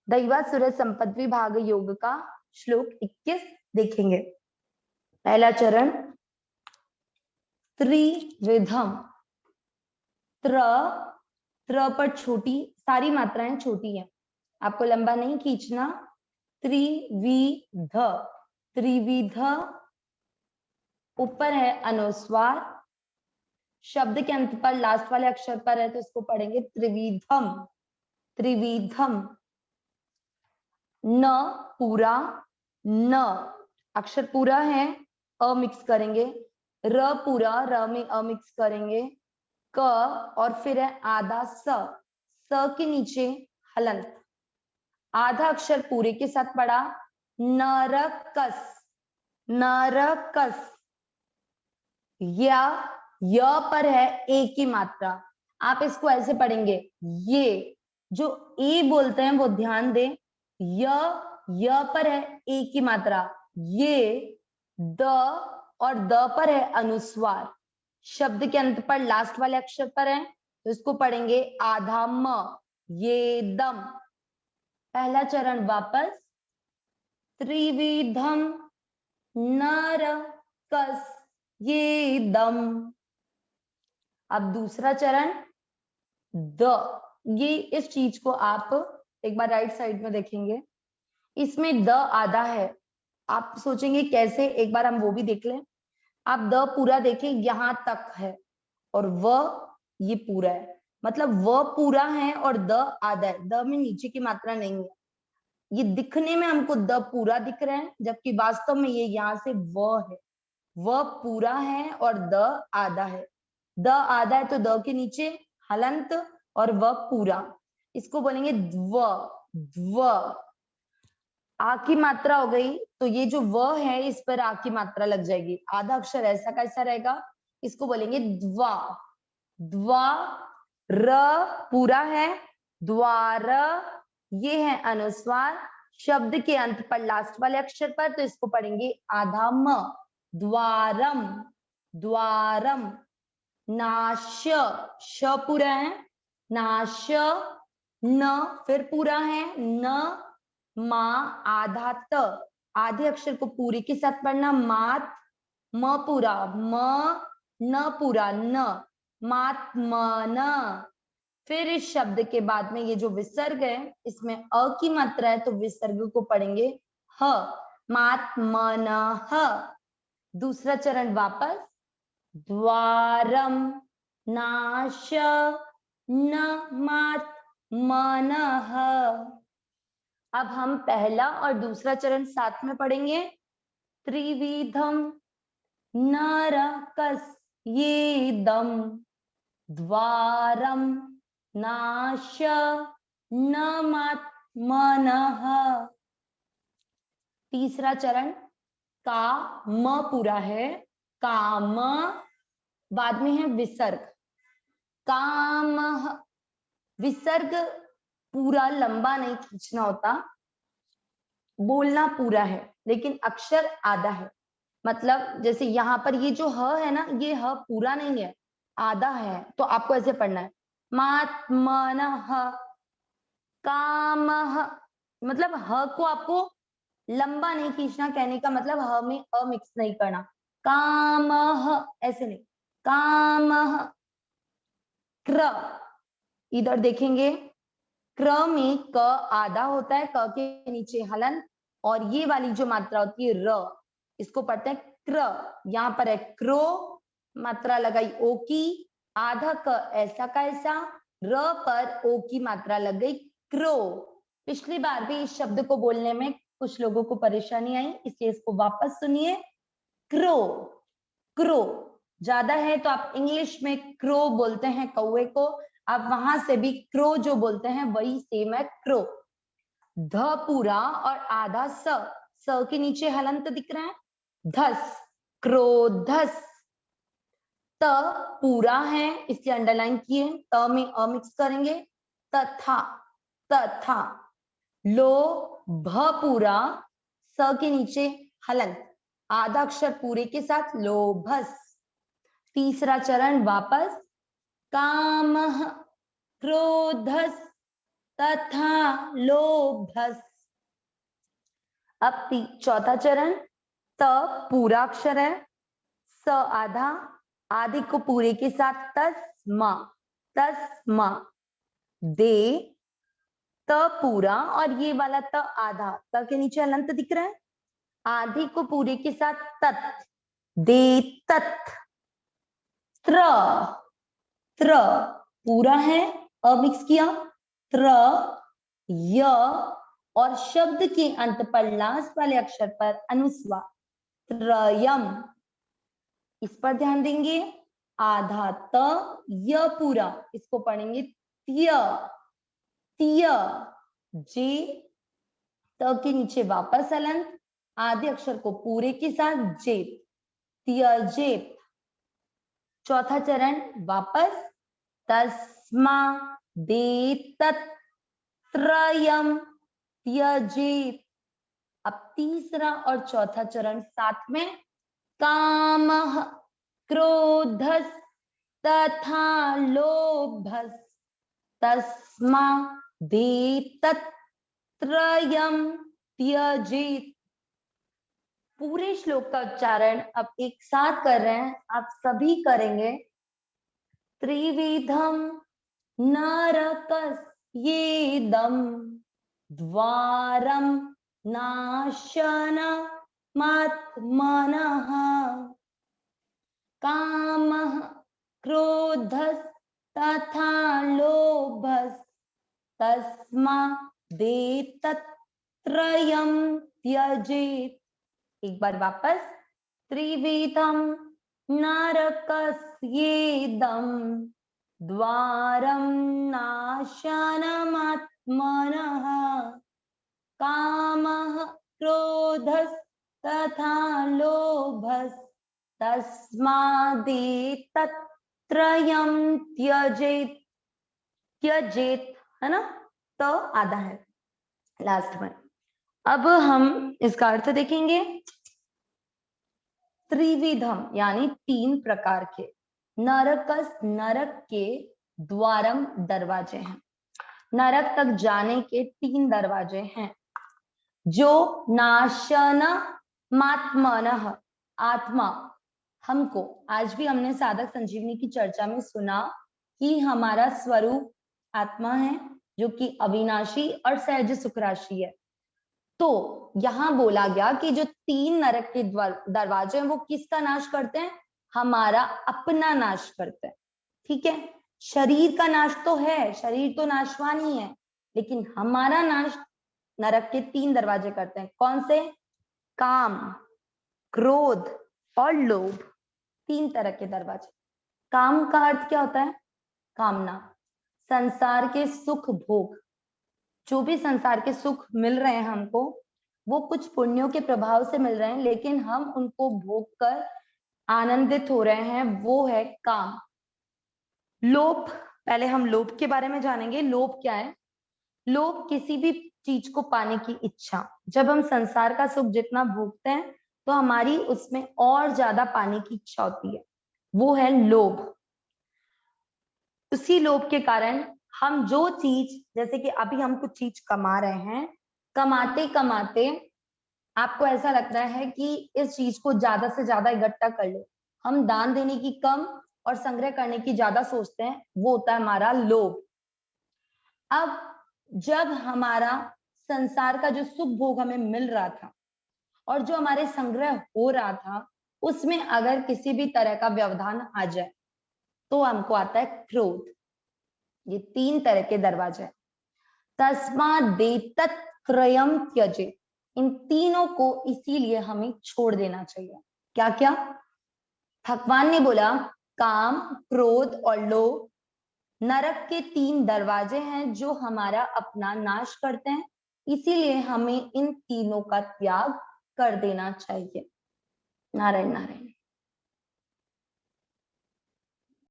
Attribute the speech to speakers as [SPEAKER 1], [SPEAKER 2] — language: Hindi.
[SPEAKER 1] दैवा सूरज संपद विभाग योग का श्लोक 21 देखेंगे। पहला चरण त्रिविधम। त्र पर छोटी सारी मात्राएं छोटी हैं, आपको लंबा नहीं खींचना। त्रिविध, त्रिविध ऊपर है अनुस्वार, शब्द के अंत पर लास्ट वाले अक्षर पर है तो इसको पढ़ेंगे त्रिविधम, त्रिविधम। न पूरा, न अक्षर पूरा है, अ मिक्स करेंगे। र पूरा, र में अ मिक्स करेंगे। क और फिर है आधा स के नीचे हलंत। आधा अक्षर पूरे के साथ पढ़ा नरकस, नरकस। य पर है ए की मात्रा, आप इसको ऐसे पढ़ेंगे। ये जो ए बोलते हैं वो ध्यान दें, य पर है ए की मात्रा। ये द और द पर है अनुस्वार, शब्द के अंत पर लास्ट वाले अक्षर पर है तो इसको पढ़ेंगे आधा म, ये दम। पहला चरण वापस, त्रिविधम नरकस ये दम। अब दूसरा चरण द, ये इस चीज को आप एक बार राइट साइड में देखेंगे, इसमें द आधा है। आप सोचेंगे कैसे, एक बार हम वो भी देख लें। आप द पूरा देखें, यहां तक है और व ये पूरा है, मतलब व पूरा है और द आधा है। द में नीचे की मात्रा नहीं है। ये दिखने में हमको द पूरा दिख रहा है जबकि वास्तव में ये यहाँ से व है। व पूरा है और द आधा है। द आधा है तो द के नीचे हलंत और व पूरा, इसको बोलेंगे द्व, द्व। आ की मात्रा हो गई तो ये जो व है इस पर आ की मात्रा लग जाएगी। आधा अक्षर ऐसा कैसा रहेगा, इसको बोलेंगे द्वा, द्वा। र पूरा है, द्वार ये है अनुस्वार, शब्द के अंत पर लास्ट वाले अक्षर पर तो इसको पढ़ेंगे आधा म, द्वारम, द्वारम। नाश, श पूरा है, नाश। न फिर पूरा है, न मा आधा त, आधे अक्षर को पूरी के साथ पढ़ना मात, म पूरा, म न पूरा न, मात मन। फिर इस शब्द के बाद में ये जो विसर्ग है इसमें अ की मात्रा है तो विसर्ग को पढ़ेंगे ह, मात मन ह। दूसरा चरण वापस, द्वारम नाश न मात मनः। अब हम पहला और दूसरा चरण साथ में पढ़ेंगे। त्रिविधम नरकस ये दम, द्वारम नाश न मात मनः। तीसरा चरण का म पूरा है, काम, बाद में है विसर्ग, काम। विसर्ग पूरा लंबा नहीं खींचना होता, बोलना पूरा है लेकिन अक्षर आधा है। मतलब जैसे यहाँ पर ये जो ह है ना, ये ह पूरा नहीं है, आधा है, तो आपको ऐसे पढ़ना है मात मन ह, काम। मतलब ह को आपको लंबा नहीं खींचना, कहने का मतलब ह में अ मिक्स नहीं करना, काम ऐसे नहीं, काम। क्र, इधर देखेंगे, क्र में क आधा होता है, क के नीचे हलन, और ये वाली जो मात्रा होती है र, इसको पढ़ते हैं क्र। यहाँ पर है क्रो, मात्रा लगाई ओ की, आधा क ऐसा का ऐसा, र पर ओ की मात्रा लग गई क्रो। पिछली बार भी इस शब्द को बोलने में कुछ लोगों को परेशानी आई, इसलिए इसको वापस सुनिए। क्रो, क्रो ज्यादा है तो आप इंग्लिश में क्रो बोलते हैं कौवे को, आप वहां से भी क्रो जो बोलते हैं वही सेम है क्रो। ध पूरा और आधा स के नीचे हलंत दिख रहा है, धस, क्रोधस। त पूरा है इसलिए अंडरलाइन किए, त में अ मिक्स करेंगे, तथा, तथा। लो भ पूरा, स के नीचे हलंत, आधा अक्षर पूरे के साथ लोभस। तीसरा चरण वापस, काम, क्रोधस तथा लोभस। अब चौथा चरण, त पूरा अक्षर है, स आधा, आदि को पूरे के साथ तस्मा, तस्मा, दे, त पूरा और ये वाला त आधा, त के नीचे अलंत दिख रहा है, आधि को पूरे के साथ तत्, दे तत्, त्र, त्र पूरा है, अ मिक्स किया, त्र, य और शब्द के अंत पर लास्ट वाले अक्षर पर अनुस्वार, त्रयम। इस पर ध्यान देंगे, आधा त, य पूरा, इसको पढ़ेंगे त्य, त्य, जे, त के नीचे वापस अलंत, आधे अक्षर को पूरे के साथ जेत, त्यजेत। चौथा चरण वापस, तस्मा देतत् त्रयम त्यजेत। अब तीसरा और चौथा चरण साथ में, कामः क्रोधस् तथा लोभस् तस्मा देतत् त्रयम त्यजेत। पूरे श्लोक का उच्चारण अब एक साथ कर रहे हैं, आप सभी करेंगे। त्रिविधम नरकस्येदं द्वारम नाशनमात्मनः कामः क्रोधस्तथा लोभस्तस्मादेतत्त्रयं त्यजेत। एक बार वापस, त्रिविधम नरकस्येदं द्वारं नाशनमात्मनः कामः क्रोधस्तथा लोभस्तस्मादेतत्त्रयं त्यजेत। त्यजेत है ना, तो आधा है लास्ट में। अब हम इसका अर्थ देखेंगे। त्रिविधम यानी तीन प्रकार के, नरकस नरक के, द्वारम दरवाजे हैं, नरक तक जाने के तीन दरवाजे हैं, जो नाशन मात्मनः आत्मा, हमको आज भी हमने साधक संजीवनी की चर्चा में सुना कि हमारा स्वरूप आत्मा है जो कि अविनाशी और सहज सुख राशि है। तो यहां बोला गया कि जो तीन नरक के दरवाजे हैं वो किसका नाश करते हैं, हमारा अपना नाश करते हैं। ठीक है, शरीर का नाश तो है, शरीर तो नाशवान ही है, लेकिन हमारा नाश नरक के तीन दरवाजे करते हैं। कौन से? काम, क्रोध और लोभ, तीन तरह के दरवाजे। काम का अर्थ क्या होता है? कामना, संसार के सुख भोग, जो भी संसार के सुख मिल रहे हैं हमको, वो कुछ पुण्यों के प्रभाव से मिल रहे हैं, लेकिन हम उनको भोग कर आनंदित हो रहे हैं, वो है काम। लोभ, पहले हम लोभ के बारे में जानेंगे। लोभ क्या है? लोभ किसी भी चीज को पाने की इच्छा। जब हम संसार का सुख जितना भोगते हैं तो हमारी उसमें और ज्यादा पाने की इच्छा होती है, वो है लोभ। उसी लोभ के कारण हम जो चीज, जैसे कि अभी हम कुछ चीज कमा रहे हैं, कमाते कमाते आपको ऐसा लगता है कि इस चीज को ज्यादा से ज्यादा इकट्ठा कर लो, हम दान देने की कम और संग्रह करने की ज्यादा सोचते हैं, वो होता है हमारा लोभ। अब जब हमारा संसार का जो सुख भोग हमें मिल रहा था और जो हमारे संग्रह हो रहा था, उसमें अगर किसी भी तरह का व्यवधान आ जाए तो हमको आता है क्रोध। ये तीन तरह के दरवाजे हैं। तस्मादेतत् त्रयं त्यजेत, इन तीनों को इसीलिए हमें छोड़ देना चाहिए। क्या क्या? भगवान ने बोला काम, क्रोध और लोभ नरक के तीन दरवाजे हैं जो हमारा अपना नाश करते हैं, इसीलिए हमें इन तीनों का त्याग कर देना चाहिए। नारायण नारायण।